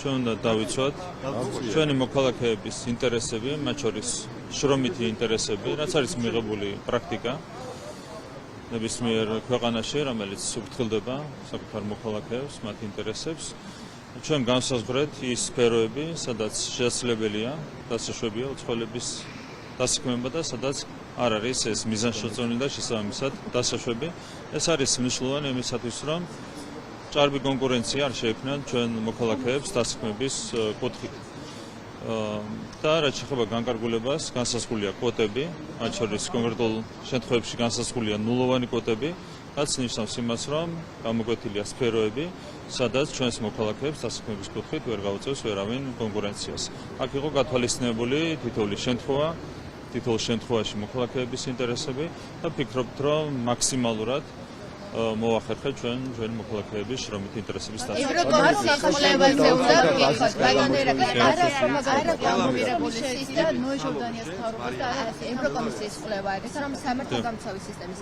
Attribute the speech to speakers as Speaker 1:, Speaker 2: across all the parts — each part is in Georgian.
Speaker 1: ჩვენ უნდა დავიცვათ ჩვენი მოქალაქეების ინტერესები, მათ შორის შრომითი ინტერესები, რაც არის მიღებული პრაქტიკა ნებისმიერ ქვეყანაში, რომელიც უფრთხილდება საკუთარ მოქალაქეებს, მათ ინტერესებს. ჩვენ განსაზღვრეთ ის სფეროები, სადაც შესაძლებელია დასაშვებია უცხოელების დასაქმება და სადაც არ არის ეს მიზანშეწონილი და შესაბამისად დასაშვები. ეს არის მნიშვნელოვანი იმისათვის, რომ ჭარბი კონკურენცია არ შეექმნათ ჩვენ მოქალაქეებს დასაქმების კუთხით. და რაც შეეხება განკარგულებას, განსაზღვრულია კვოტები, მათ შორის კონკრეტულ შემთხვევებში განსაზღვრულია ნულოვანი კვოტები, რაც ნიშნავს იმას, რომ გამოკვეთილია სფეროები, სადაც ჩვენს მოქალაქეებს დასაქმების კუთხით ვერ გაუწევს ვერავინ კონკურენციას. აქ იყო გათვალისწინებული თითოეული შემთხვევაში მოქალაქეების ინტერესები და ვფიქრობთ, რომ მაქსიმალურად მოახერხეთ ჩვენი მოქალაქეების შრომითი ინტერესების დასაქმებას.
Speaker 2: ევროკომისიის კვლევაზე უნდა ვკითხოთ, ბატონერა, არაპროგრამირებული სისტემა ნოჟორდანიას თავრობას და ევროკომისიის კვლევა არის, რომ სამართალდამცავი სისტემის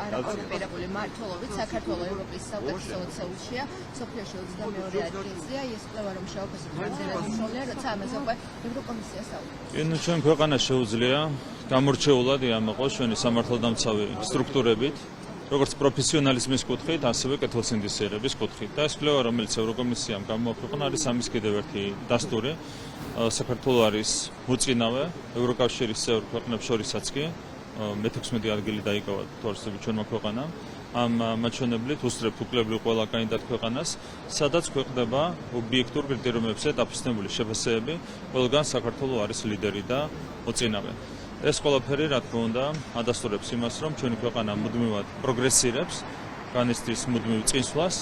Speaker 2: არაკორუმპირებული მმართველობით საქართველოს ევროპის საუკეთესო 20-შია, სოფლიოში 22 ადგილზეა. ეს კვლევა რომ შეუქმნეს რამდენად ისწავლია, როცა ამაზე უკვე ევროკომისია საუბრობს.
Speaker 1: ჩვენ ქვეყანა შეუძლია გამორჩეულად იამაყოს ჩვენი სამართალდამცავი სტრუქტურებით, როგორც პროფესიონალიზმის კუთხით, ასევე კეთილსინდისიერების კუთხით. და ეს კვლევა, რომელიც ევროკომისიამ გამოაქვეყნა, არის ამის კიდევ ერთი დასტური. საქართველოს არის მოწინავე ევროკავშირის წევრ ქვეყნებს შორისაც კი მე-16 ადგილი დაიკავა თორსები ჩვენმა ქვეყანამ. ამ მაჩვენებლით უსწრებთ უკლებრივ ყველა კანდიდატ ქვეყანას, სადაც ქვეყნდება ობიექტურ კრიტერიუმებზე დაფუძნებული შეფასებები, ყველგან საქართველოს არის ლიდერი და მოწინავე. ეს ყველაფერი, რა თქმა უნდა, ადასტურებს იმას, რომ ჩვენი ქვეყანა მუდმივად პროგრესირებს, განიცდის მუდმივ წინსვლას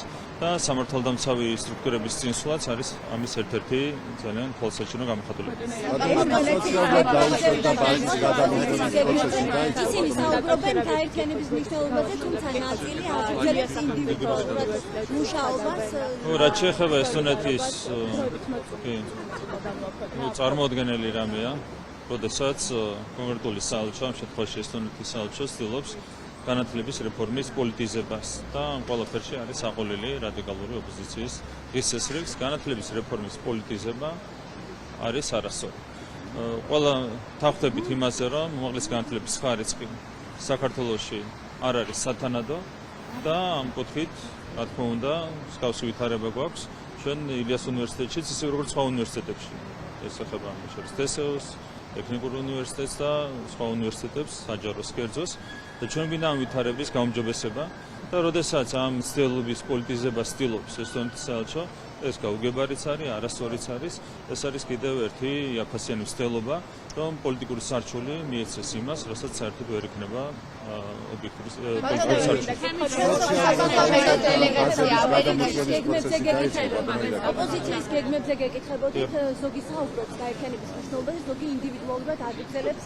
Speaker 1: და სამართალდამცავი სტრუქტურების წინსვლაც არის ამის ერთ-ერთი ძალიან თვალსაჩინო გამოხატულება.
Speaker 3: ისინი საუბრობენ გაერთიანების მნიშვნელობაზე, თუმცა ნაწილი აღიარებს ინდივიდუალურად მუშაობას.
Speaker 1: რაც შეეხება ესტონეთის წარმოუდგენელი რამეა, როდესაც კონკრეტული საელჩო, ამ შემთხვევაში ესტონეთის საელჩო ცდილობს განათლების რეფორმის პოლიტიზებას და ამ ყველაფერში არის აყოლილი რადიკალური ოპოზიციის ღირსესრიგს. განათლების რეფორმის პოლიტიზება არის არასწორი. ყველა თავხდებით იმაზე, რომ უმაღლესი განათლების ხარისხი საქართველოში არ არის სათანადო და ამ კუთხით, რა თქმა უნდა, მსგავსი ვითარება გვაქვს ჩვენ ილიას უნივერსიტეტშიც, ისე როგორც სხვა უნივერსიტეტებში. ეს ეხება ამის შორის თესეოს, ტექნიკურ უნივერსიტეტს და სხვა უნივერსიტეტებს, საჯაროს კერძოს და ჩვენ გვინდა ამ ვითარების გაუმჯობესება და როდესაც ამ ცდილობის პოლიტიზებას ცდილობს ესტონეთის საელჩო, ეს გაუგებარიც არის, არასწორიც არის. ეს არის კიდევ ერთი იაფასიანი ცდილობა, რომ პოლიტიკური სარჩული მიეცეს იმას, რასაც საერთოდ ვერ იქნება ობიექტური პოლიტიკური სარჩული.
Speaker 3: ოპოზიციის გეგმებზე გეკითხებოდით, ზოგი საუბრობს გაერთიანების მნიშვნელობაზე, ზოგი ინდივიდუალურად აგრძელებს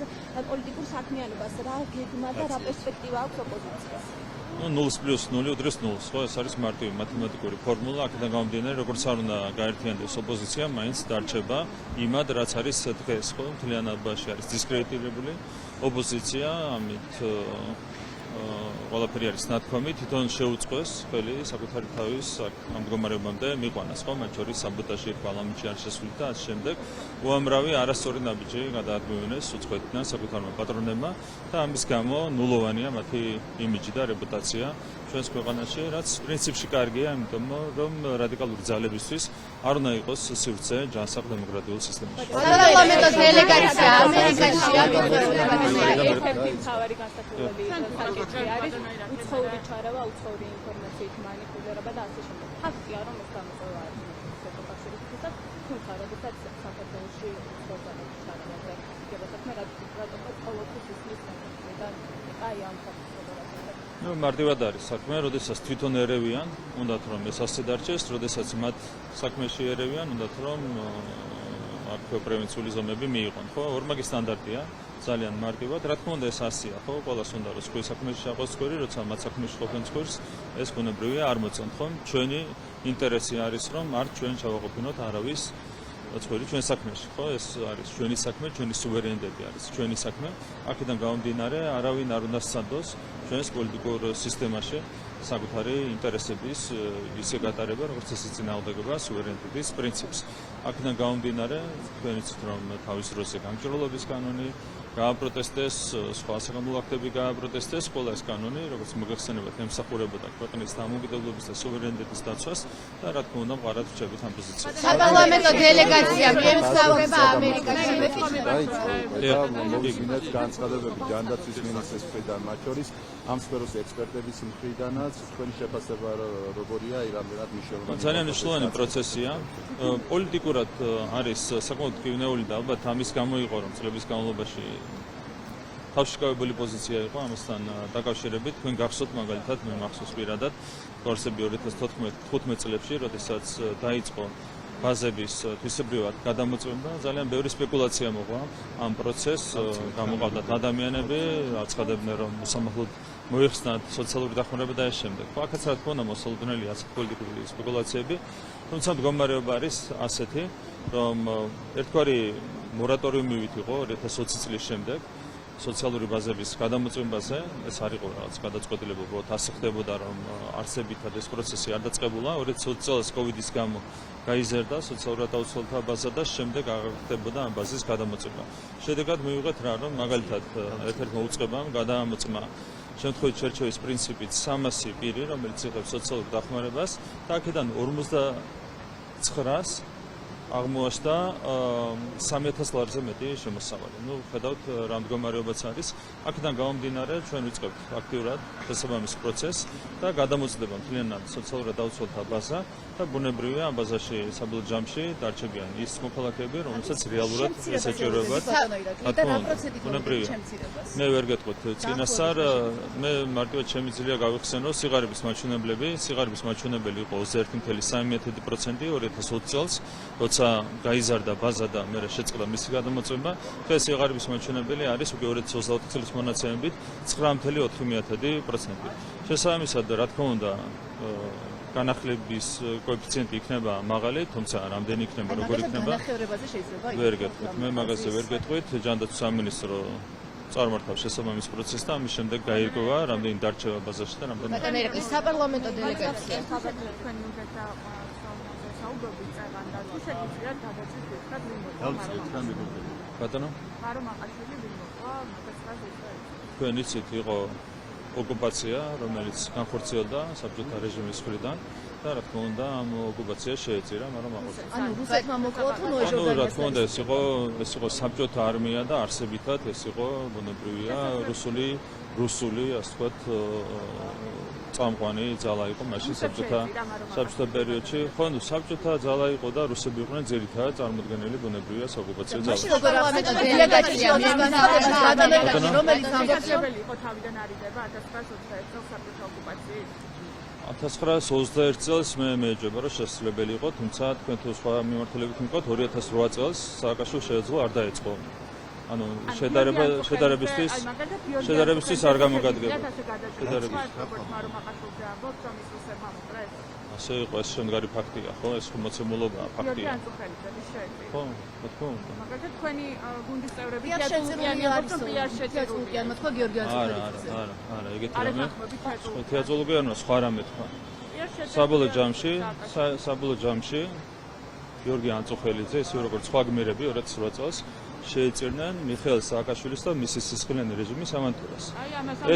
Speaker 3: პოლიტიკურ საქმიანობას. რა გეგმა და რა პერსპექტივა აქვს ოპოზიციას?
Speaker 1: 0+0 უდრის 0-ს, ხო, ეს არის მარტივი მათემატიკური ფორმულა. აქედან გამომდინარე, როგორც არ უნდა გაერთიანდეს ოპოზიცია, მაინც დარჩება იმად, რაც არის დღეს, ხო, მთლიანობაში არის დისკრედიტირებული ოპოზიცია, ამით ყველაფერი არის ნათქვამი, თვითონ შეუწყოს ხელი საკუთარი თავის ამ მდგომარეობამდე მიყვანას, ხო, მათ შორის საბოტაჟი პარლამენტში არ შესული და ამ შემდეგ უამრავი არასწორი ნაბიჯი გადაადგმევინეს უცხოეთიდან საკუთარმა პატრონებმა და ამის გამო ნულოვანია მათი იმიჯი და რეპუტაცია ჩვენს ქვეყანაში, რაც პრინციპში კარგია, იმიტომ რომ რადიკალური ძალებისთვის არ უნდა იყოს სივრცე ჯანსაღ დემოკრატიულ სისტემაში.
Speaker 2: საპარლამენტო დელეგაცია ამერიკაშია
Speaker 4: ერთ-ერთი მთავარი განსაკუთრებული საკითხი არის უცხოური ჩარევა, უცხოური ინფორმაციით მანიპულირება და ასე შემდეგ. ფაქტია, რომ ეს გამოწვევა არის ევროკავშირისთვისაც, თუმცა როდესაც საქართველოში უცხოურების ჩარევაზე იქნება საქმე, რატომაც ყოველთვის ისმის და აი ამ
Speaker 1: მარტივად არის საქმე, როდესაც თვითონ ერევიან, უნდათ რომ ეს ასე დარჩეს, როდესაც მათ საქმეში ერევიან, უნდათ რომ აქ პრევენციული ზომები მიიღონ, ხო? ორმაგი სტანდარტია, ძალიან მარტივად. რა თქმა უნდა ეს ასია, ხო? ყველას უნდა რომ სხვის საქმეში შეყოს სკვერი, როცა მათ საქმეში ყოფენ სკვერს, ეს ბუნებრივია არ მოწონთ, ხო? ჩვენი ინტერესი არის რომ არ ჩვენ ჩავაყოფინოთ არავის როცხორი ჩვენ საქმეში, ხო? ეს არის ჩვენი საქმე, ჩვენი სუვერენიტეტი არის ჩვენი საქმე. აქედან გამომდინარე, არავინ არ უნდა სცადოს ჩვენს პოლიტიკურ სისტემაში საკუთარი ინტერესების ისე გატარება, როგორც ეს წინააღმდეგობა სუვერენიტეტის პრინციპს. აქედან გამომდინარე, თქვენ იცით, რომ თავის დროზე გამჭვირვალობის კანონი გააპროტესტეს, სხვა საკანონმდებლო აქტები გააპროტესტეს, ყველა ეს კანონი, როგორც მოგეხსენებათ, ემსახურებოდა ქვეყნის დამოუკიდებლობის და სუვერენიტეტის დაცვას და რა თქმა უნდა, მყარად ვრჩებით ამ პოზიციას.
Speaker 2: საპარლამენტო დელეგაცია მიემსახურება ამერიკაში.
Speaker 5: მოგიგინეთ განცხადებები ჯანდაცვის მინისტრის მხრიდან, მათ შორის ამ სფეროს ექსპერტების მხრიდანაც თქვენი შეფასება როგორია ირამდენად მნიშვნელოვანი?
Speaker 1: ძალიან მნიშვნელოვანი პროცესია. პოლიტიკურად არის საკმაოდ მტკივნეული და ალბათ ამის გამო იყო, რომ წლების განმავლობაში თავშეკავებული პოზიცია იყო ამასთან დაკავშირებით. თქვენ გახსოვთ მაგალითად, მე მახსოვს პირადად, გორსები 2015 წლებში, როდესაც დაიწყო ბაზების თვისებრივად გადამოწმება, ძალიან ბევრი სპეკულაცია მოყვა ამ პროცესს, გამოყავდათ ადამიანები, აცხადებდნენ, რომ მოსამართლოდ მოიხსნათ სოციალური დახმარება და ეს შემდეგ. აქაც რა თქმა უნდა მოსალოდნელია ასეთი პოლიტიკური სპეკულაციები, თუმცა მდგომარეობა არის ასეთი, რომ ერთგვარი მორატორიუმივით იყო 2020 წლის შემდეგ სოციალური ბაზების გადამოწმებაზე, ეს არ იყო რაღაც გადაწყვეტილება, უბრალოდ ასე ხდებოდა, რომ არსებითად ეს პროცესი არ დაწყებულა. 2020 წელს COVID-ის გამო გაიზარდა სოციალურად დაუცველთა ბაზა და შემდეგ აღარ ხდებოდა ამ ბაზის გადამოწმება. შედეგად მივიღეთ რა, რომ მაგალითად ერთ-ერთ მოუწყებამ გადაამოწმა შემთხვევით შერჩევის პრინციპით 300 პირი, რომელიც იღებს სოციალურ დახმარებას და აქედან 59-ს აღმოაჩნდა 3000 ლარზე მეტი შემოსავალი. ნუ ხედავთ რა მდგომარეობაც არის. აქედან გამომდინარე ჩვენ ვიწყებთ აქტიურად შესაბამის პროცესს და გადამოწდება მთლიანად სოციალურად დაუცველთა ბაზა და ბუნებრივია ამ ბაზაში საბოლოო ჯამში დარჩებიან ის მოქალაქეები, რომელსაც რეალურად ესაჭიროებათ. ბუნებრივია. მე ვერ გეტყვით წინასწარ, მე მარტივად შემიძლია გავიხსენო სიღარიბის მაჩვენებლები. სიღარიბის მაჩვენებელი იყო 21.3% 2020 წელს, როცა გაიზარდა ბაზა და მე შეწყდა მისი გადამოწმება. დღეს სიღარიბის მაჩვენებელი არის უკვე 2024 წლის მონაცემებით 9.4%. შესაბამისად, რა თქმა უნდა, განახლების კოეფიციენტი იქნება მაღალი, თუმცა რამდენი იქნება, როგორ იქნება?
Speaker 3: განახევრებაზე შეიძლება
Speaker 1: ვერ გეტყვით. მე მაგაზე ვერ გეტყვით. ჯანდაცვის სამინისტრო წარმართავს შესაბამის პროცესს და ამის შემდეგ გაირკვევა, რამდენი დარჩება ბაზაში და რამდენი.
Speaker 2: ამერიკის საპარლამენტო დელეგაცია.
Speaker 4: თქვენ მიგეთ და საუბრობთ წეგან და შეგვიძლია გადაწყვეტს ვიხდათ ვინ
Speaker 1: ბატონო?
Speaker 4: მარო მაყაშვილი ვინ მოყვა მოგესწრაფეთ.
Speaker 1: თქვენ იცით, იყო ოკუპაცია, რომელიც განხორციელდა საბჭოთა რეჟიმის მხრიდან და რა თქმა უნდა ამ ოკუპაციას შეეწირა, მაგრამ აღარ.
Speaker 2: ანუ რუსეთმა მოკლა თუ ნოე
Speaker 1: რა
Speaker 2: ჟორდანიას.
Speaker 1: თქმა უნდა ეს იყო საბჭოთა არმია და არსებითად ეს იყო ბუნებრივია რუსული, ასე ვთქვათ, წამყვანი ძალა იყო მაშინ საბჭოთა პერიოდში. ხო, საბჭოთა ძალა იყო და რუსები იყვნენ ძირითადად წარმოდგენილი ბუნებრივია საოკუპაციო ძალა.
Speaker 2: მაშინ როგორ პარლამენტო დელეგაცია მიემსახურება ადამიანებში, რომელიც ამბობს, რომ
Speaker 4: იყო თავიდან არიდება 1921 წელს საბჭოთა ოკუპაციით.
Speaker 1: 1921 წელს მე მეეჯება რომ შესაძლებელი იყო, თუმცა თქვენ თუ სხვა მიმართულებით მიყავთ 2008 წელს სააკაშვილ შეეძლო არ დაეწყო. ანუ შედარებისთვის არ გამოგადგება. ასე იყო, ეს შემდგარი ფაქტია, ხო? ეს მოცემულობაა, ფაქტია. ხო, რა თქმა უნდა.
Speaker 4: მაგალითად თქვენი გუნდის წევრები
Speaker 2: თეატრალიან მოთქვა გიორგი ანწუხელიძე.
Speaker 1: არა, ეგეთი რამე. თეატრალიანო სხვა რამე თქვა. საბოლოო ჯამში გიორგი ანწუხელიძე, ისე როგორც სხვა გმირები 2008 წელს შეეწირნენ მიხეილ სააკაშვილის და მისი სისხლიანი რეჟიმის ამანტურას.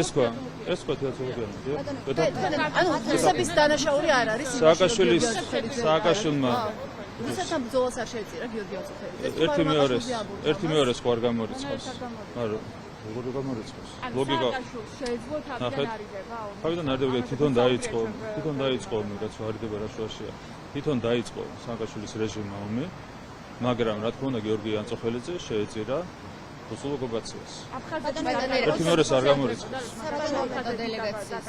Speaker 1: ეს თქვა თეატრალიანო.
Speaker 2: ანუ რუსების დანაშაული არ არის.
Speaker 1: სააკაშვილმა
Speaker 2: რუსეთთან ბრძოლას არ შეეწირა გიორგი ანწუხელიძე.
Speaker 1: ერთი მეორეს ხო არ გამორიცხავს. არა, როგორ გამორიცხავს? ლოგიკა
Speaker 4: შეეძლო თავიდან არიდება.
Speaker 1: თავიდან არიდება, თვითონ დაიწყო ომი, რაც არიდება რა შუაშია. თვითონ დაიწყო სააკაშვილის რეჟიმმა ომი, მაგრამ რა თქმა უნდა გიორგი ანწუხელიძე შეეწირა რუსულ ოკუპაციას.
Speaker 4: აბხაზეთი
Speaker 1: ერთი მეორეს არ გამორიცხავს.
Speaker 2: საპარლამენტო დელეგაციის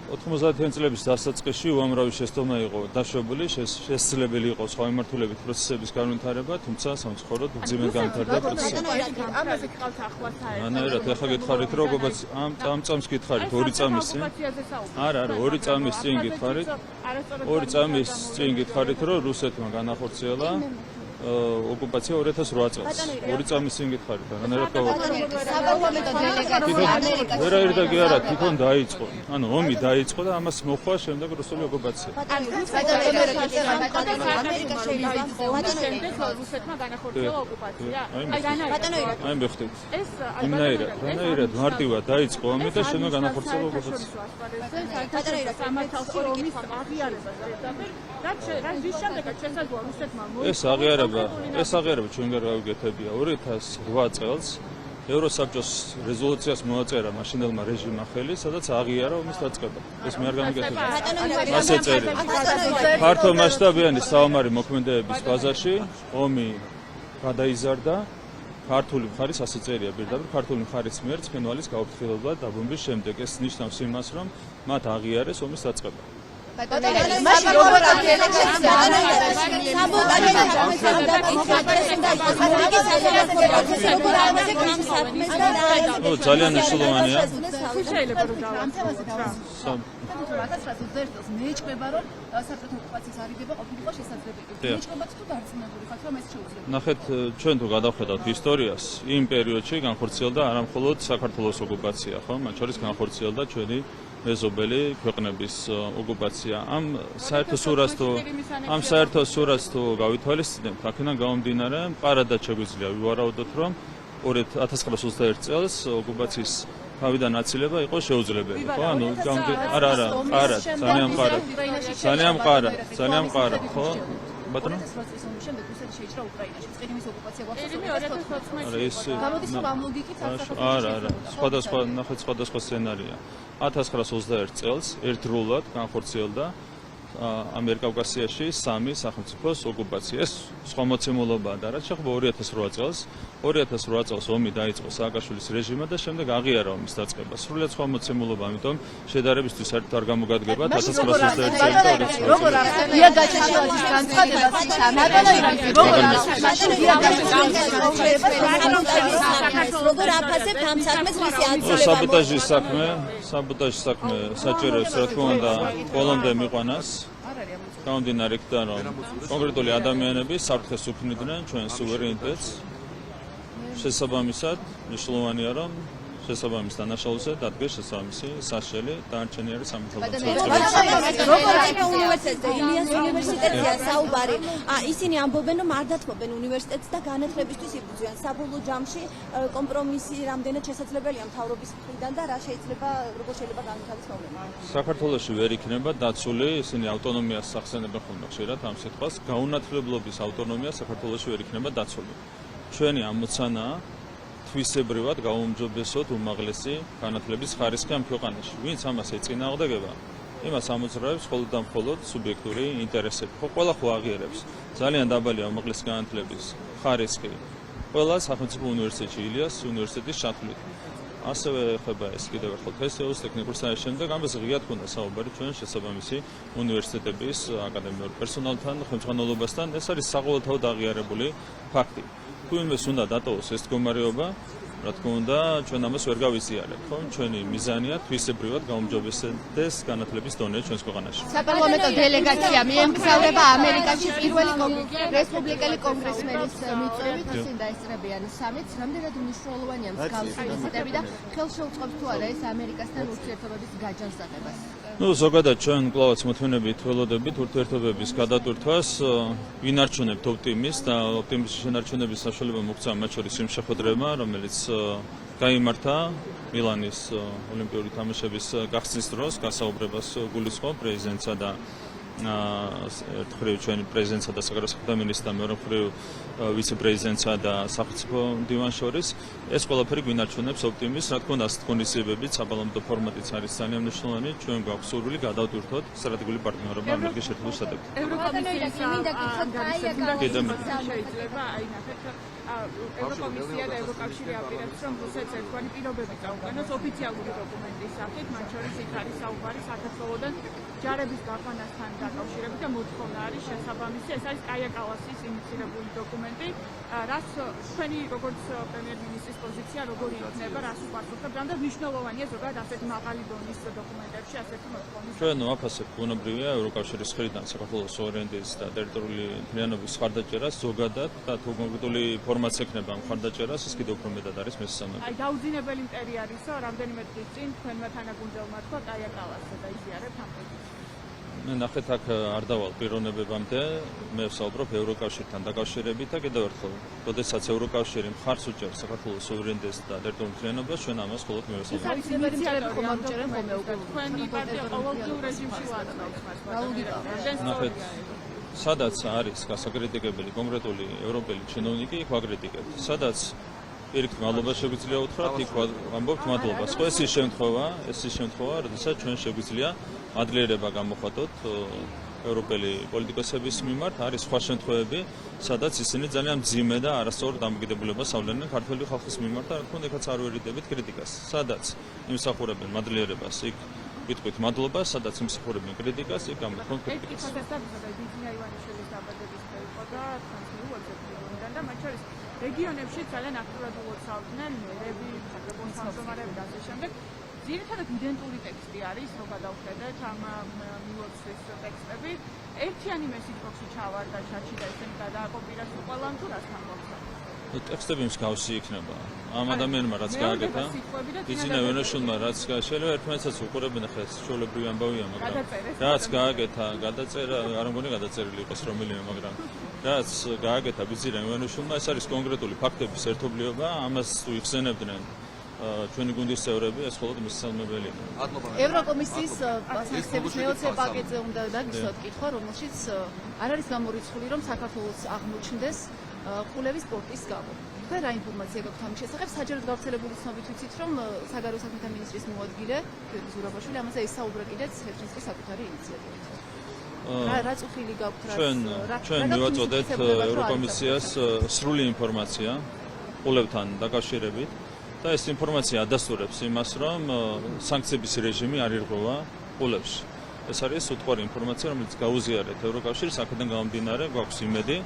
Speaker 1: 90-იან წლების დასაწყისში უამრავი შეცდომა იყო დაშვებული, შესაძლებელი იყო სხვა მიმართულებით პროცესების განვითარება, თუმცა სამწუხაროდ უძიმედ განვითარდა პროცესი.
Speaker 4: ამაზე გყავთ ახლა საერთოდ.
Speaker 1: ანაირად ეხლა გითხარით რომ ამ წამს გითხარით 2 წამის წინ. არა, 2 წამის წინ გითხარით. 2 წამის წინ გითხარით რომ რუსეთმა განახორციელა ოკუპაცია 2008 წელს. 2 წამის წინ გითხარით, რანაირად
Speaker 2: საპარლამენტო დელეგაცია ამერიკაში
Speaker 1: ვერაერთი კი არა, თვითონ დაიწყო. ანუ ომი დაიწყო და ამას მოხდა შემდეგ რუსული ოკუპაცია.
Speaker 4: შემდეგ რუსეთმა განახორციელა ოკუპაცია.
Speaker 1: აი მეხტით. რანაირად მარტივად დაიწყო ომი და შემდეგ განახორციელა ოკუპაცია. ეს აღიარება ჩვენ ვერ გავიგეთებია 2008 წელს ევროსაბჭოს რეზოლუციას მოაწერა მაშინდელმა რეჟიმმა ხელი, სადაც აღიარა ომის დაწყება. ეს მე არ გამიგეთებია. ასე წერია. ფართო მასშტაბიანი საომარი მოქმედებების ბაზაში ომი გადაიზარდა. ქართული მხარის ასე წერია პირდაპირ ქართული მხარის მიერ ცხენვალის გაუფრთხილება დაბომბვის შემდეგ. ეს ნიშნავს იმას, რომ მათ აღიარეს ომის დაწყება.
Speaker 2: მაშინ როგორ
Speaker 1: ძალიან მნიშვნელოვანია.
Speaker 4: შეიძლება რომ
Speaker 2: მეჭება რომ საბჭოთა ოკუპაციის არიდება ყოფილიყო შესაძლებელი. მეჭებაც თუ დარწმუნებული ხართ რომ ეს შეუძლია.
Speaker 1: ნახეთ, ჩვენ თუ გადავხედავთ ისტორიას, იმ პერიოდში განხორციელდა არა მხოლოდ საქართველოს ოკუპაცია, ხო? მათ შორის განხორციელდა ჩვენი მეზობელი ქვეყნების ოკუპაცია. ამ საერთო სურათს თუ გავითვალისწინებთ, აქედან გამომდინარე, მყარადაც შეგვიძლია ვივარაუდოთ, რომ 1921 წელს ოკუპაციის თავიდან აცილება იყო შეუძლებელი, ხო? ანუ არა, მყარად, ძალიან მყარად, ხო? ბატონო?
Speaker 2: შემდეგ რუსეთი შეიჭრა უკრაინაში. წიგნის ოკუპაცია
Speaker 1: გამოდის
Speaker 2: რომ ამ ლოგიკით
Speaker 1: არა, სხვადასხვა სცენარია. 1921 წელს ერთდროულად განხორციელდა ამიერკავკასიაში 3 სახელმწიფოს ოკუპაცია. ეს სხვა მოცემულობაა და რაც შეეხება 2008 წელს. 2008 წელს ომი დაიწყო სააკაშვილის რეჟიმმა და შემდეგ აღიარა ომის დაწყება. სრულიად სხვა მოცემულობა, ამიტომ შედარებისთვის საერთოდ არ გამოგადგება 1921 წელი და 2008 წელი.
Speaker 2: როგორ ახსენებია გაჩეჩილაძის განცხადება
Speaker 3: როგორ აფასებთ ამ საქმეს მისი
Speaker 1: საბოტაჟის საქმე საჭიროებს რა თქმა უნდა ბოლომდე მიყვანას. გამომდინარე იქიდან რომ კონკრეტული ადამიანები საფრთხეს უფრინდნენ ჩვენ სუვერენიტეტს. შესაბამისად მნიშვნელოვანია რომ შესაბამის დანაშაულზე დადგეს შესაბამისი საშელი დანარჩენი არის სამართალდამცავი.
Speaker 3: როგორ უნივერსიტეტზე ილიას უნივერსიტეტია საუბარი. ისინი ამბობენ რომ არ დათმობენ უნივერსიტეტს და განათლებისთვის იბრძვიან. საბოლოო ჯამში კომპრომისი რამდენად შესაძლებელია მთავრობის მხრიდან და რა როგორ შეიძლება განვითარდეს პრობლემა.
Speaker 1: საქართველოში ვერ იქნება დაცული, ისინი ავტონომიას ახსენებენ ხოლმე ხშირად ამ სიტყვას, გაუნათლებლობის ავტონომია საქართველოში ვერ იქნება დაცული. ჩვენი ამოცანაა თვისებრივად გაუმჯობესოთ უმაღლესი განათლების ხარისხი ამ ქვეყანაში. ვინც ამას ეწინააღმდეგება, იმას ამოძრავებს მხოლოდ და მხოლოდ სუბიექტური ინტერესები. ხო, ყველა ხო აღიარებს. ძალიან დაბალია უმაღლესი განათლების ხარისხი. ყველა სახელმწიფო უნივერსიტეტში, ილიას უნივერსიტეტის ჩათვლით. ასევე ეხება ეს კიდევ ერთხელ თესეულს, ტექნიკურ საერთაშორისო შემდეგ ამას ღიად ქონდა საუბარი ჩვენ შესაბამისი უნივერსიტეტების აკადემიურ პერსონალთან, ხელმძღვანელობასთან. ეს არის საყოველთაოდ აღიარებული ფაქტი. თუ იმეს უნდა დატოვოს ეს მდგომარეობა, რა თქმა უნდა, ჩვენ ამას ვერ გავიზიარებთ, ხო? ჩვენი მიზანია თვისებრივად გაუმჯობესდეს განათლების დონე ჩვენს ქვეყანაში.
Speaker 2: საპარლამენტო დელეგაცია მიემგზავრება ამერიკაში პირველი რესპუბლიკელი კონგრესმენის მიწვევით, ისინი დაესწრებიან სამიტს. რამდენად მნიშვნელოვანია მსგავსი ვიზიტები და ხელშეუწყობს თუ არა ეს ამერიკასთან ურთიერთობების გაჯანსაღებას?
Speaker 1: ზოგადად ჩვენ კვლავაც მოთმინებით ველოდებით ურთიერთობების გადატვირთვას, ვინარჩუნებთ ოპტიმიზმს და ოპტიმიზმის შენარჩუნების საშუალება მოგცა მათ შორის იმ შეხვედრებმა, რომელიც გაიმართა მილანის ოლიმპიური თამაშების გახსნის დროს, გასაუბრებას გულისხმობ პრეზიდენტსა და ერთხელ ჩვენი პრეზიდენტსა და საგარეო საქმეთა მინისტრმა, მეორე მხრივ ვიცე-პრეზიდენტსა და სახელმწიფო მდივანს შორის ეს ყველაფერი გვინარჩუნებს ოპტიმიზმს, რა თქმა უნდა, ასეთ კონდიციებებით საპარლამენტო ფორმატიც არის ძალიან მნიშვნელოვანი, ჩვენ გვაქვს სურვილი გადავტვირთოთ სტრატეგიული პარტნიორობა ამერიკის შეერთებულ შტატებთან.
Speaker 4: ევროკომისიის შეიძლება აი ნახეთ ევროკომისია და ევროკავშირი აპირებს რომ რუსეთს ერთგვარი პირობები წაუყენოს ოფიციალური დოკუმენტის სახით, მათ შორის იქ არის საუბარი საქართველოდან ჯარების გაყვანასთან დაკავშირებით და მოთხოვნა არის შესაბამისი. ეს არის კაია კალასის ინიციირებული დოკუმენტი, რაც ჩვენი როგორც პრემიერ-მინისტრის პოზიცია როგორი იქნება, რას უპასუხებს, და მნიშვნელოვანია ზოგადად ასეთი მაღალი დონის დოკუმენტებში ასეთი მოთხოვნის.
Speaker 1: ჩვენ ვაფასებთ ბუნებრივია ევროკავშირის მხრიდან საქართველოს სუვერენიტეტის და ტერიტორიული მთლიანობის მხარდაჭერას ზოგადად და თუ კონკრეტული ფორმაც ექნება მხარდაჭერას, ეს კიდევ უფრო მეტად არის მესამე.
Speaker 4: აი დაუძინებელი მტერი არისო, რამდენიმე დღის წინ თქვენმა თანაგუნდელმა თქვა კაია კალასზე და იზიარებთ ამ პროექტს.
Speaker 1: მე ნახეთ აქ არ დავალ პიროვნებებამდე, მე ვსაუბრობ ევროკავშირთან დაკავშირებით და კიდევ ერთხელ, როდესაც ევროკავშირი მხარს უჭერს საქართველოს სუვერენიტეტს და ტერიტორიულ მთლიანობას, ჩვენ ამას მხოლოდ მივესალმებით.
Speaker 2: საინტერესო მწერები ხომ არ უჭერენ ხოლმე უკვე.
Speaker 4: თქვენი პარტია ყოველდღიურ რეჟიმში ვაწყობს მას.
Speaker 1: ნახეთ, სადაც არის გასაკრიტიკებელი კონკრეტული ევროპელი ჩინოვნიკი, იქ ვაკრიტიკებთ. სადაც პირიქით მადლობა შეგვიძლია უთხრათ, იქ ვამბობთ მადლობას. ხო, ეს ის შემთხვევა, როდესაც ჩვენ შეგვიძლია ადლიერება გამოხატოთ ევროპელი პოლიტიკოსების მიმართ, არის სხვა შემთხვევები, სადაც ისინი ძალიან მძიმე და არასწორ დამოკიდებულებას ავლენენ ქართველი ხალხის მიმართ და რა თქმა უნდა, ეხაც არ ვერიდებით კრიტიკას. სადაც იმსახურებენ მადლიერებას, იქ ვიტყვით მადლობას, სადაც იმსახურებენ კრიტიკას, იქ გამოთქვენ კრიტიკას.
Speaker 4: რეგიონებში ძალიან აქტიურად უოცავდნენ მერები, საკრებულოს თავმჯდომარეები და ასე შემდეგ. ძირითადად იდენტური ტექსტი არის, რო გადავხედეთ ამ მილოცვის ტექსტები. ერთიანი მესიჯბოქსი ჩავარდა ჩატში და ისინი გადააკოპირეს ყველამ, თუ რასთან მოხდა?
Speaker 1: ტექსტები მსგავსი იქნება. ამ ადამიანმა რაც გააკეთა, იცინე ვენოშულმა რაც შეიძლება ერთმანეთსაც უყურებენ, ახლა ეს ჩვეულებრივი ამბავია, მაგრამ რაც გააკეთა, გადაწერა, არ მგონი გადაწერილი იყოს რომელიმე, მაგრამ რაც გააკეთა ბიზირენ ვენოშულმა, ეს არის კონკრეტული ფაქტების ერთობლიობა, ამას თუ იხსენებდნენ ჩვენი გუნდის წევრები, ეს მხოლოდ მისასალმებელია.
Speaker 2: ევროკომისიის სანქციების მეოცე პაკეტზე უნდა დაგისვათ კითხვა, რომელშიც არ არის გამორიცხული, რომ საქართველოს აღმოჩნდეს ყულევის სპორტის გამო. თქვენ რა ინფორმაცია გაქვთ ამის შესახებ? საჯაროდ გავრცელებული ცნობით ვიცით, რომ საგარეო საქმეთა მინისტრის მოადგილე გიორგი ზურაბაშვილი ამაზე ისაუბრა კიდეც ხერხემლის საკუთარი ინიციატივით. რა წუთილი გაქვთ
Speaker 1: ჩვენ მივაწოდეთ ევროკომისიას სრული ინფორმაცია ყულებთან დაკავშირებით და ეს ინფორმაცია ადასტურებს იმას, რომ სანქციების რეჟიმი არ ირღვევა ყულებში. ეს არის უტყუარი ინფორმაცია, რომელიც გაუზიარეთ ევროკავშირს, აქედან გამომდინარე, გვაქვს იმედი,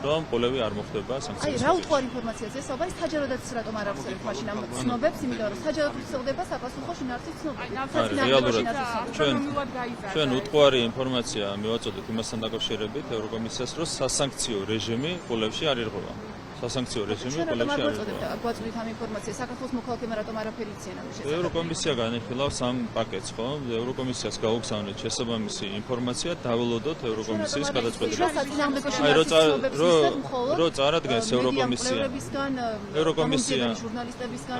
Speaker 1: რომ ყოლები არ მოხდება სანქციების.
Speaker 2: აი, რა უტყუარი ინფორმაციაა ეს? საუბარი საჯაროდაც რატომ არ ახსენებთ მაშინ ამ ცნობებს, იმიტომ რომ საჯაროდ ვრცელდება საპასუხო შინაარსის ცნობები.
Speaker 1: ჩვენ უტყუარი ინფორმაცია მივაწოდეთ იმასთან დაკავშირებით ევროკომისიას, რომ სასანქციო რეჟიმი ყოლებში არ ირღვევა. სასანქციო რეჟიმი ყოლებში არ ირღვევა.
Speaker 2: გვაწვდით ამ ინფორმაციას, საქართველოს მოქალაქეებმა რატომ არაფერი იციან ამის შესახებ?
Speaker 1: ევროკომისია განიხილავს ამ პაკეტს, ხო? ევროკომისიას გაუგზავნეთ შესაბამისი ინფორმაცია, დაველოდოთ ევროკომისიის გადაწყვეტილებას. რო წარადგენს ევროკომისია
Speaker 2: ჟურნალისტებისგან,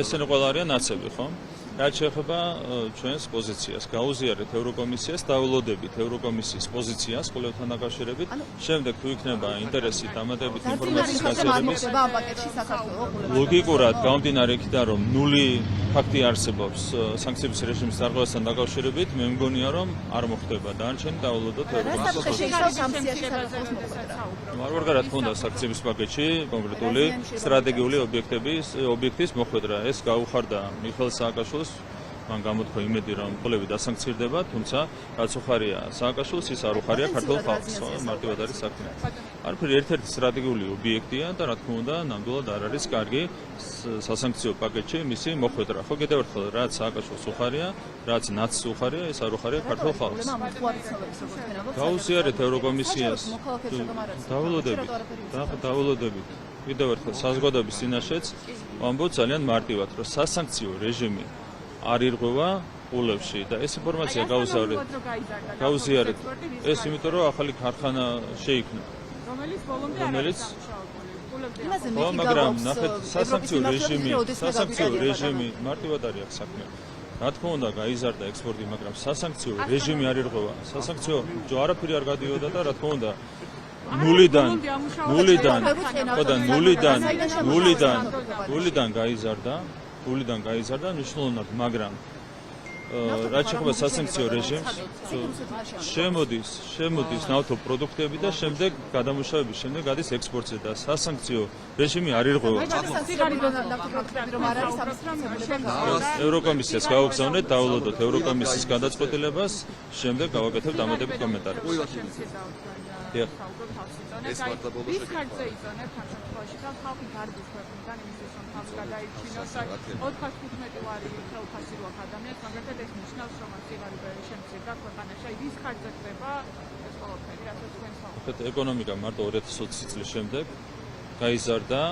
Speaker 1: ესენი ყველა არიან ნაცები, ხო? რაც შეეხება ჩვენს პოზიციას, გაუზიარეთ ევროკომისიას, დაველოდებით ევროკომისიის პოზიციას ყოლებთან დაკავშირებით. შემდეგ თუ იქნება ინტერესი დამატებით ინფორმაციის გაცემების, ლოგიკურად გამომდინარე იქიდან, რომ ნული ფაქტი არსებობს სანქციების რეჟიმის დარღვევასთან დაკავშირებით, მე მგონია, რომ არ მოხდება დანარჩენი დაველოდოთ ევროკომისიის პოზიციას. ვარ რა თქმა უნდა სანქციების პაკეტში კონკრეტული სტრატეგიული ობიექტის მოხვედრა. ეს გაუხარდა მიხეილ სააკაშვილს, მან გამოთქვა იმედი, რომ ყოლები დასანქცირდება, თუმცა რაც უხარია სააკაშვილს, ის არ უხარია ქართულ ხალხს, მარტივად არის საქმე. არაფერი ერთ-ერთი სტრატეგიული ობიექტია და რა თქმა უნდა, ნამდვილად არ არის კარგი სასანქციო პაკეტში მისი მოხვედრა. ხო, კიდევ ერთხელ, რაც სააკაშვილს უხარია, რაც ნაცს უხარია, ეს არ უხარია ქართულ ხალხს. გაუზიარეთ ევროკომისიას. დაველოდებით. კიდევ ერთხელ საზოგადოების წინაშეც ვამბობ ძალიან მარტივად, რომ სასანქციო რეჟიმი არ ირღვევა ყულებში და ეს ინფორმაცია გაუზიარეთ. ეს იმიტომ რომ ახალი ქარხანა შეიქმნა. რომელიც მაგრამ ნახეთ სასანქციო რეჟიმი მარტივად არის აქ საქმე. რა თქმა უნდა გაიზარდა ექსპორტი, მაგრამ სასანქციო რეჟიმი არ ირღვევა. სასანქციო არაფერი არ გადიოდა და რა თქმა უნდა ნულიდან გაიზარდა მნიშვნელოვნად, მაგრამ რაც შეეხება სასანქციო რეჟიმს, შემოდის ნავთობ პროდუქტები და შემდეგ გადამუშავების შემდეგ გადის ექსპორტზე და სასანქციო რეჟიმი არ ირღვევა. ევროკომისიას გავაგზავნეთ, დავულოდოთ ევროკომისიის გადაწყვეტილებას, შემდეგ გავაკეთებთ დამატებით კომენტარებს.
Speaker 4: ეს მარტო ბოლოს ის ხარჯზე იწონებთ ამ შემთხვევაში და ხალხი გარდის ქვეყნიდან იმისთვის რომ თავს გადაიჩინოს და 415 ვარი ხელფასი რო აქვს ადამიანს, მაგალითად ეს ნიშნავს რომ სიღარიბეში შემცირდა ქვეყანაში. აი ის ხარჯზე ხდება ეს ყველაფერი, რასაც თქვენ საუბრობთ.
Speaker 1: ეკონომიკა მარტო 2020 წლის შემდეგ გაიზარდა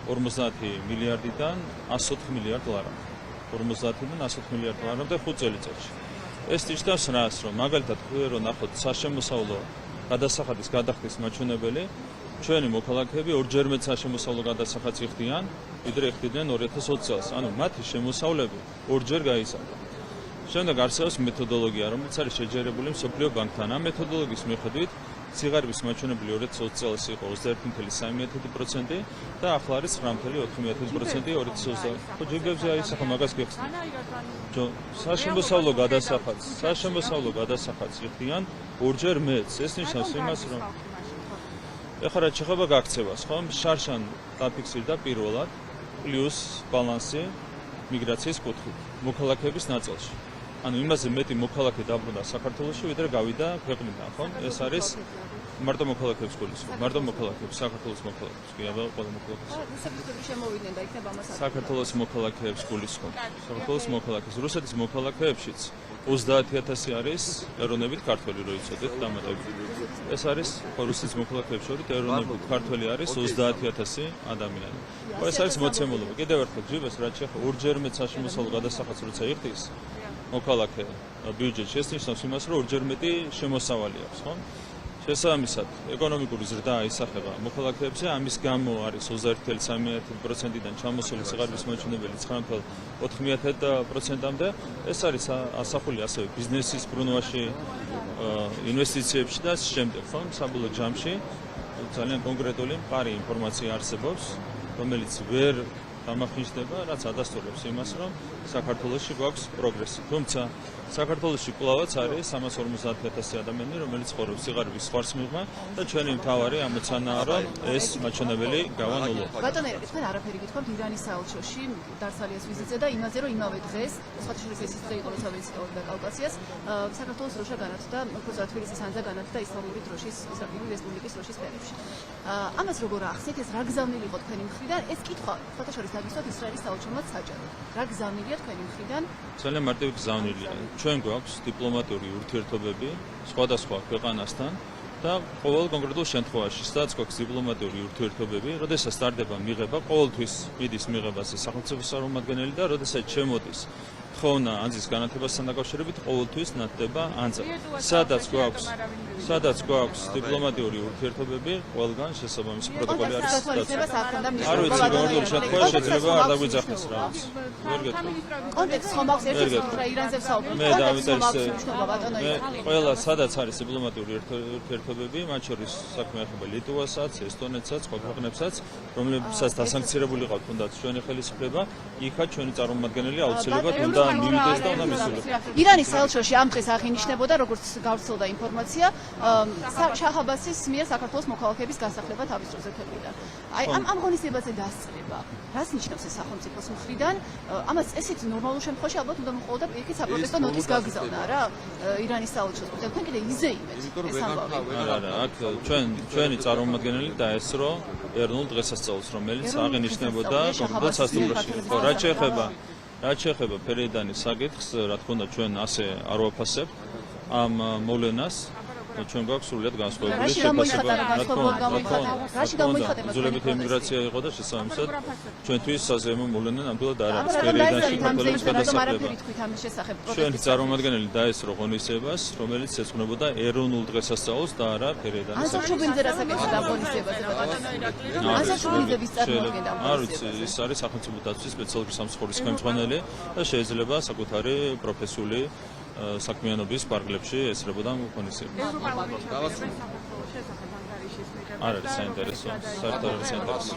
Speaker 1: 50 მილიარდიდან 104 მილიარდ დოლარამდე. 50-დან 104 მილიარდ დოლარამდე 5 წელიწადში. ეს ნიშნავს რას, რომ მაგალითად რო ნახოთ საშემოსავლო გადასახადის გადახდის მაჩვენებელი, ჩვენი მოქალაქეები ორჯერ მეტ საშემოსავლო გადასახადს იხდიან, ვიდრე იხდიდნენ 2020 წელს. ანუ მათი შემოსავლები ორჯერ გაიზარდა. შემდეგ არსებობს მეთოდოლოგია, რომელიც არის შეჯერებული მსოფლიო ბანკთან. ამ მეთოდოლოგიის მიხედვით სიღარიბის მაჩვენებელი 2020 წელს იყო 21.3% და ახლა არის 9.4% 2020. ხო ჯიგებზე აისახა მაგას გიხსნით. საშემოსავლო გადასახადს იხდიან ორჯერ მეტს. ეს ნიშნავს იმას, რომ ეხლა რაც შეეხება გაქცევას, ხო? შარშან დაფიქსირდა პირველად პლუს ბალანსი მიგრაციის კუთხით მოქალაქეების ნაწილში. ანუ იმაზე მეტი მოქალაქე დაბრუნდა საქართველოში, ვიდრე გავიდა ქვეყნიდან, ხო? ეს არის მარტო მოქალაქეებს გულისხმობ. მარტო მოქალაქეებს, საქართველოს მოქალაქეებს, კი, აბა ყველა მოქალაქეს.
Speaker 2: რუსეთში შემოვიდნენ და იქნება ამას
Speaker 1: საქართველოს მოქალაქეებს გულისხმობ. საქართველოს მოქალაქეს, რუსეთის მოქალაქეებშიც 30,000 არის ეროვნებით ქართველი, რო იცოდეთ დამატებით. ეს არის რუსეთის მოქალაქეებს შორის ეროვნებით ქართველი არის 30,000 ადამიანი. ეს არის მოცემულობა. კიდევ ერთხელ ჯიბეს რაც შეეხება ორჯერ მეტ საშემოსავლო გადასახადს როცა იხდის მოქალაქე ბიუჯეტში, ეს ნიშნავს იმას, რომ ორჯერ მეტი შემოსავალი აქვს, ხო? შესაბამისად, ეკონომიკური ზრდა აისახება მოქალაქეებზე, ამის გამო არის 21.3%-დან ჩამოსული სიღარიბის მაჩვენებელი 9.4%-მდე. ეს არის ასახული ასევე ბიზნესის ბრუნვაში, ინვესტიციებში და შემდეგ, ხო? საბოლოო ჯამში ძალიან კონკრეტული მყარი ინფორმაცია არსებობს, რომელიც ვერ დამახინჯდება, რაც ადასტურებს იმას, რომ საქართველოში გვაქვს პროგრესი. თუმცა საქართველოში კვლავაც არის 350,000 ადამიანი, რომელიც ცხოვრობს სიღარიბის სხვას მიღმა და ჩვენი მთავარი ამოცანაა, რომ ეს მაჩვენებელი გავანულოთ.
Speaker 2: ბატონო, თქვენ არაფერი გითხოვთ ირანის საელჩოში დარსალიას ვიზიტზე და იმაზე, რომ იმავე დღეს, სხვათა შორის ეს დღე იყო, როცა ვიზიტობდა კავკასიას, საქართველოს დროშა განათდა, უფრო თბილისის ანძა განათდა ისტორიული დროშის, ისრაელის რესპუბლიკის დროშის ფერებში. ამას როგორ ახსენეთ, ეს რა გზავნილი იყო თქვენი მხრიდან? ეს კითხვა, სხვათა შორის დაგისვათ ისრაელის საელჩომაც საჯარო. რა გზავნილია თქვენი მხრიდან?
Speaker 1: ძალიან მარტივი გზავნილია. ჩვენ გვაქვს დიპლომატიური ურთიერთობები სხვადასხვა ქვეყანასთან და ყოველ კონკრეტულ შემთხვევაში, სადაც გვაქვს დიპლომატიური ურთიერთობები, როდესაც სტარდება მიღება, ყოველთვის მიდის მიღებაზე სახელმწიფო წარმომადგენელი და როდესაც შემოდის თხოვნა ანძის განათებასთან დაკავშირებით, ყოველთვის ნათდება ანძა. სადაც გვაქვს დიპლომატიური ურთიერთობები, ყველგან შესაბამისი პროტოკოლი არის დაცული. არ ვიცი, როგორ შეთქვა შეიძლება არ დაგვიძახეს რა. ვერ გეტყვი.
Speaker 2: კონტექსტს ხომ აქვს ერთ-ერთი რა ირანზე ვსაუბრობ.
Speaker 1: მე ყველა სადაც არის დიპლომატიური ურთიერთობები, მათ შორის საქმე ეხება ლიტვასაც, ესტონეთსაც, სხვა ქვეყნებსაც, რომლებსაც დასანქცირებული ყავთ თუნდაც ჩვენი ხელისუფლება, იქაც ჩვენი წარმომადგენელი აუცილებლად უნდა მივიდეს და უნდა მისულიყო.
Speaker 2: ირანის საელჩოში ამ დღეს აღინიშნებოდა, როგორც გავრცელდა ინფორმაცია, შაჰ-აბასის მიერ საქართველოს მოქალაქეების გასახლება თავის დროზე ქვეყნიდან. აი ამ ღონისძიებაზე დასწრება. რას ნიშნავს ეს სახელმწიფოს მხრიდან? ამას წესით ნორმალურ შემთხვევაში ალბათ უნდა მოყოლოდა პირიქით საპროტესტო ნოტის გაგზავნა რა ირანის საელჩოს. თქვენ კიდე იზეიმეთ ეს ამბავი.
Speaker 1: არა, აქ ჩვენი წარმომადგენელი დაესწრო ეროვნულ დღესასწაულს, რომელიც აღინიშნებოდა კონკრეტულ სასტუმროში. რაც შეეხება ფერეიდანის საკითხს, რა თქმა უნდა ჩვენ ასე არ ვაფასებთ ამ მოვლენას. ჩვენ გვაქვს სრულიად განსხვავებული
Speaker 2: რაში გამოიხატა რა განსხვავება გამოიხატა? რაში გამოიხატება?
Speaker 1: იძულებით ემიგრაცია იყო და შესაბამისად ჩვენთვის საზეიმო მოვლენა ნამდვილად არ არის.
Speaker 2: რადგან
Speaker 1: პერიოდში
Speaker 2: ამ
Speaker 1: ქართველების
Speaker 2: ზეიმზე რატომ
Speaker 1: გადასახლება.
Speaker 2: არაფერი თქვით ამის შესახებ?
Speaker 1: ჩვენი წარმოადგენელი დაესწრო ღონისძიებას, რომელიც ეძღვნებოდა ეროვნულ დღესასწაულს და არა ფერედანის.
Speaker 2: ანსაშუბინძე რა საკეთებდა ღონისძიებაზე? ანსაშუბინძების წარმოადგენდა.
Speaker 1: არ ვიცი, ის არის სახელმწიფო დაცვის სპეციალური სამსახურის ხელმძღვანელი და შეიძლება საკუთარი პროფესიული საქმიანობის პარკლებში ესწრებოდა ღონისძიებას. არ არის საინტერესო, საერთოდ არ არის საინტერესო.